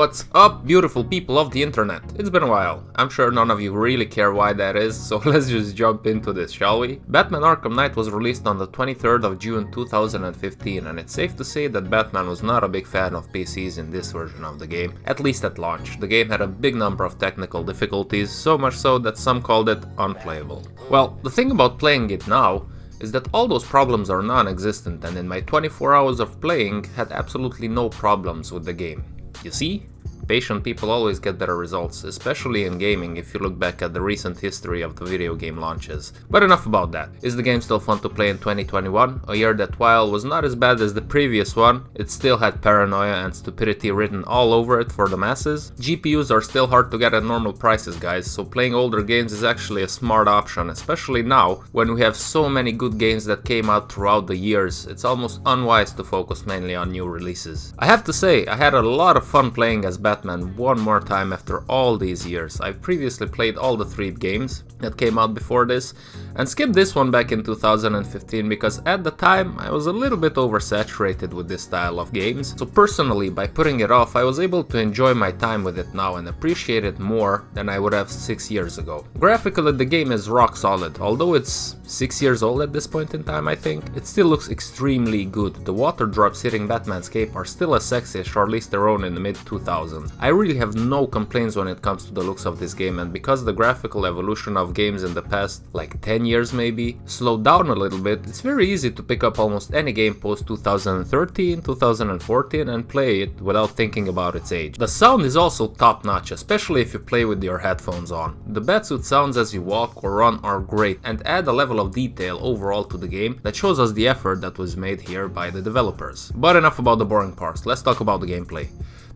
What's up, beautiful people of the internet? It's been a while. I'm sure none of you really care why that is, so let's just jump into this, shall we? Batman Arkham Knight was released on the 23rd of June 2015, and it's safe to say that Batman was not a big fan of PCs in this version of the game, at least at launch. The game had a big number of technical difficulties, so much so that some called it unplayable. Well, the thing about playing it now is that all those problems are non-existent, and in my 24 hours of playing had absolutely no problems with the game. You see? Patient people always get better results, especially in gaming if you look back at the recent history of the video game launches. But enough about that. Is the game still fun to play in 2021? A year that, while was not as bad as the previous one, it still had paranoia and stupidity written all over it for the masses. GPUs are still hard to get at normal prices, guys, so playing older games is actually a smart option, especially now when we have so many good games that came out throughout the years. It's almost unwise to focus mainly on new releases. I have to say, I had a lot of fun playing as Batman one more time after all these years. I've previously played all the 3 games that came out before this and skipped this one back in 2015 because at the time I was a little bit oversaturated with this style of games. So personally, by putting it off, I was able to enjoy my time with it now and appreciate it more than I would have 6 years ago. Graphically, the game is rock solid. Although it's 6 years old at this point in time, I think, it still looks extremely good. The water drops hitting Batman's cape are still as sexy as Charlize Theron in the mid-2000s. I really have no complaints when it comes to the looks of this game, and because the graphical evolution of games in the past, like 10 years maybe, slowed down a little bit, it's very easy to pick up almost any game post 2013, 2014 and play it without thinking about its age. The sound is also top notch, especially if you play with your headphones on. The Batsuit sounds as you walk or run are great and add a level of detail overall to the game that shows us the effort that was made here by the developers. But enough about the boring parts, let's talk about the gameplay.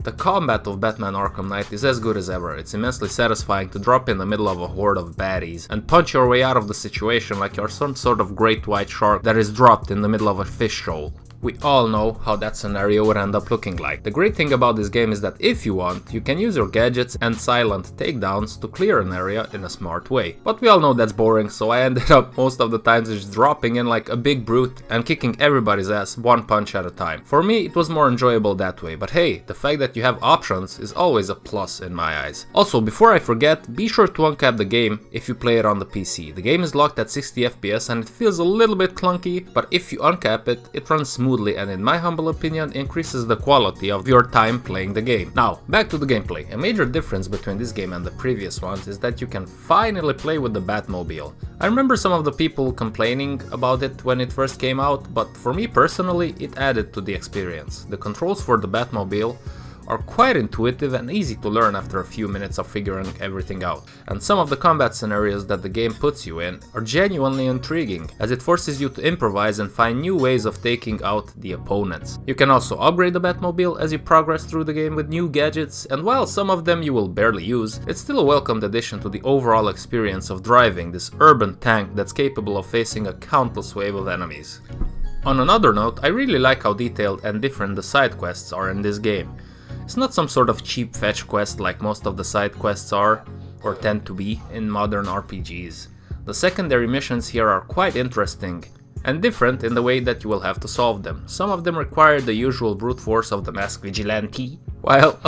The combat of Batman Arkham Knight is as good as ever. It's immensely satisfying to drop in the middle of a horde of baddies and punch your way out of the situation like you're some sort of great white shark that is dropped in the middle of a fish shoal. We all know how that scenario would end up looking like. The great thing about this game is that if you want, you can use your gadgets and silent takedowns to clear an area in a smart way. But we all know that's boring, so I ended up most of the times just dropping in like a big brute and kicking everybody's ass one punch at a time. For me, it was more enjoyable that way, but hey, the fact that you have options is always a plus in my eyes. Also, before I forget, be sure to uncap the game if you play it on the PC. The game is locked at 60 FPS and it feels a little bit clunky, but if you uncap it, it runs smoothly and in my humble opinion increases the quality of your time playing the game. Now, back to the gameplay. A major difference between this game and the previous ones is that you can finally play with the Batmobile. I remember some of the people complaining about it when it first came out, but for me personally it added to the experience. The controls for the Batmobile are quite intuitive and easy to learn after a few minutes of figuring everything out. And some of the combat scenarios that the game puts you in are genuinely intriguing, as it forces you to improvise and find new ways of taking out the opponents. You can also upgrade the Batmobile as you progress through the game with new gadgets, and while some of them you will barely use, it's still a welcomed addition to the overall experience of driving this urban tank that's capable of facing a countless wave of enemies. On another note, I really like how detailed and different the side quests are in this game. It's not some sort of cheap fetch quest like most of the side quests are, or tend to be, in modern RPGs. The secondary missions here are quite interesting, and different in the way that you will have to solve them. Some of them require the usual brute force of the masked vigilante, while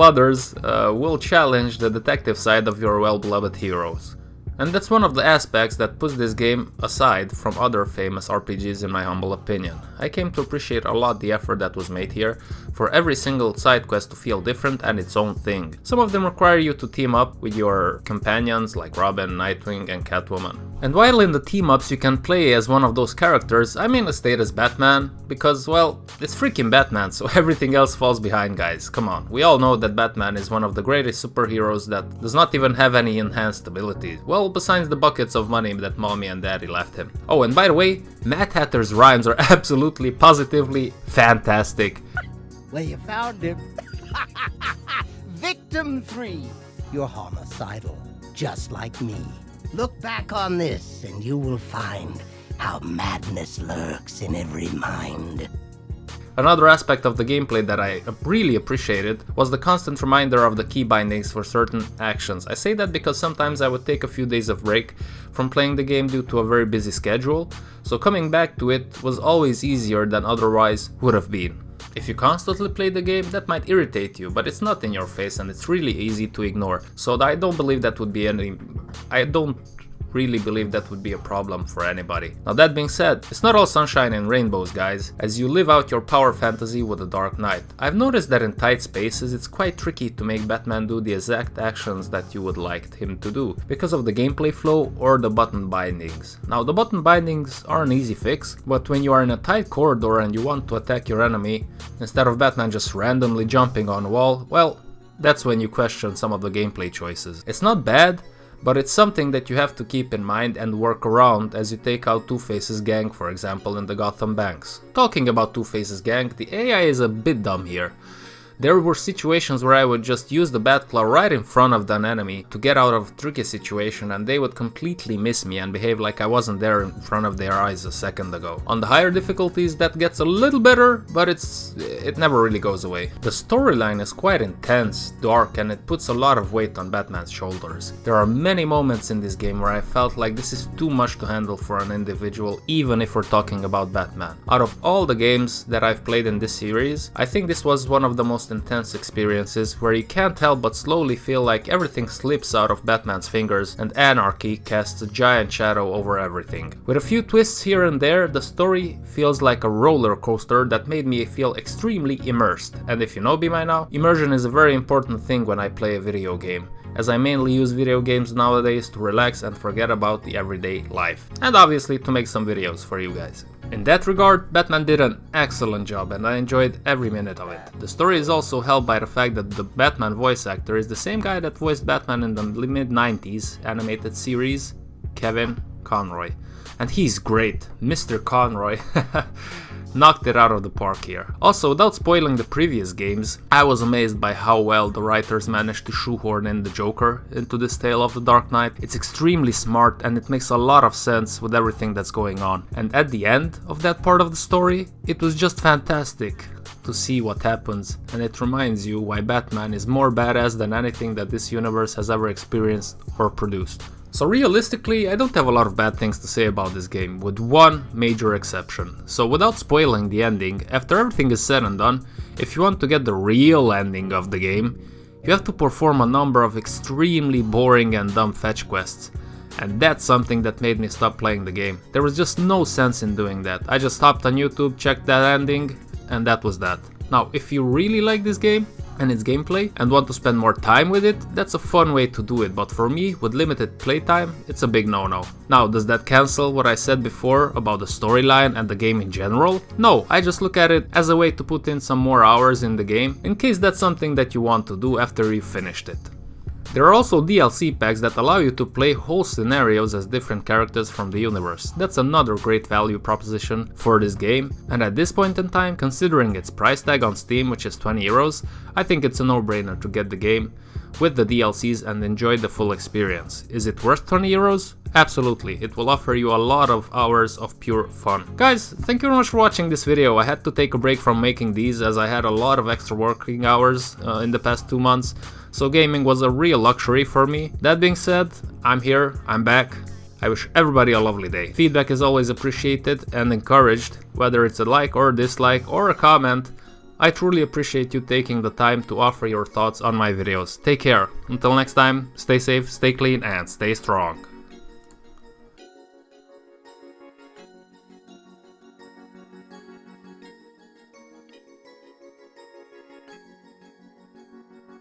others will challenge the detective side of your well-beloved heroes. And that's one of the aspects that puts this game aside from other famous RPGs in my humble opinion. I came to appreciate a lot the effort that was made here for every single side quest to feel different and its own thing. Some of them require you to team up with your companions like Robin, Nightwing and Catwoman. And while in the team-ups you can play as one of those characters, I mainly stayed as Batman, because, well, it's freaking Batman, so everything else falls behind, guys. Come on, we all know that Batman is one of the greatest superheroes that does not even have any enhanced abilities. Well, besides the buckets of money that mommy and daddy left him. Oh, and by the way, Mad Hatter's rhymes are absolutely, positively fantastic. Well, you found him. Victim 3. You're homicidal, just like me. Look back on this and you will find how madness lurks in every mind. Another aspect of the gameplay that I really appreciated was the constant reminder of the key bindings for certain actions. I say that because sometimes I would take a few days of break from playing the game due to a very busy schedule, so coming back to it was always easier than otherwise would have been. If you constantly play the game, that might irritate you, but it's not in your face and it's really easy to ignore. So I don't believe that would be I don't really believe that would be a problem for anybody. Now that being said, it's not all sunshine and rainbows, guys, as you live out your power fantasy with the Dark Knight. I've noticed that in tight spaces it's quite tricky to make Batman do the exact actions that you would like him to do, because of the gameplay flow or the button bindings. Now the button bindings are an easy fix, but when you are in a tight corridor and you want to attack your enemy, instead of Batman just randomly jumping on a wall, well, that's when you question some of the gameplay choices. It's not bad, but it's something that you have to keep in mind and work around as you take out Two-Face's gang, for example, in the Gotham banks. Talking about Two-Face's gang, the AI is a bit dumb here. There were situations where I would just use the Batclaw right in front of an enemy to get out of a tricky situation, and they would completely miss me and behave like I wasn't there in front of their eyes a second ago. On the higher difficulties that gets a little better, but it never really goes away. The storyline is quite intense, dark, and it puts a lot of weight on Batman's shoulders. There are many moments in this game where I felt like this is too much to handle for an individual, even if we're talking about Batman. Out of all the games that I've played in this series, I think this was one of the most intense experiences where you can't help but slowly feel like everything slips out of Batman's fingers and anarchy casts a giant shadow over everything. With a few twists here and there, the story feels like a roller coaster that made me feel extremely immersed. And if you know me by now, immersion is a very important thing when I play a video game, as I mainly use video games nowadays to relax and forget about the everyday life, and obviously to make some videos for you guys. In that regard, Batman did an excellent job and I enjoyed every minute of it. The story is also helped by the fact that the Batman voice actor is the same guy that voiced Batman in the mid-90s animated series, Kevin Conroy. And he's great, Mr. Conroy. Knocked it out of the park here. Also, without spoiling the previous games, I was amazed by how well the writers managed to shoehorn in the Joker into this tale of the Dark Knight. It's extremely smart and it makes a lot of sense with everything that's going on. And at the end of that part of the story, it was just fantastic to see what happens, and it reminds you why Batman is more badass than anything that this universe has ever experienced or produced. So realistically, I don't have a lot of bad things to say about this game, with one major exception. So without spoiling the ending, after everything is said and done, if you want to get the real ending of the game, you have to perform a number of extremely boring and dumb fetch quests. And that's something that made me stop playing the game. There was just no sense in doing that. I just hopped on YouTube, checked that ending, and that was that. Now, if you really like this game and its gameplay and want to spend more time with it, that's a fun way to do it, but for me, with limited playtime, it's a big no-no. Now, does that cancel what I said before about the storyline and the game in general? No, I just look at it as a way to put in some more hours in the game, in case that's something that you want to do after you've finished it. There are also DLC packs that allow you to play whole scenarios as different characters from the universe. That's another great value proposition for this game, and at this point in time, considering its price tag on Steam, which is 20 euros, I think it's a no-brainer to get the game with the DLCs and enjoy the full experience. Is it worth 20 euros? Absolutely, it will offer you a lot of hours of pure fun. Guys, thank you very much for watching this video. I had to take a break from making these as I had a lot of extra working hours in the past 2 months, so gaming was a real luxury for me. That being said, I'm here, I'm back. I wish everybody a lovely day. Feedback is always appreciated and encouraged, whether it's a like or a dislike or a comment. I truly appreciate you taking the time to offer your thoughts on my videos. Take care. Until next time, stay safe, stay clean, and stay strong.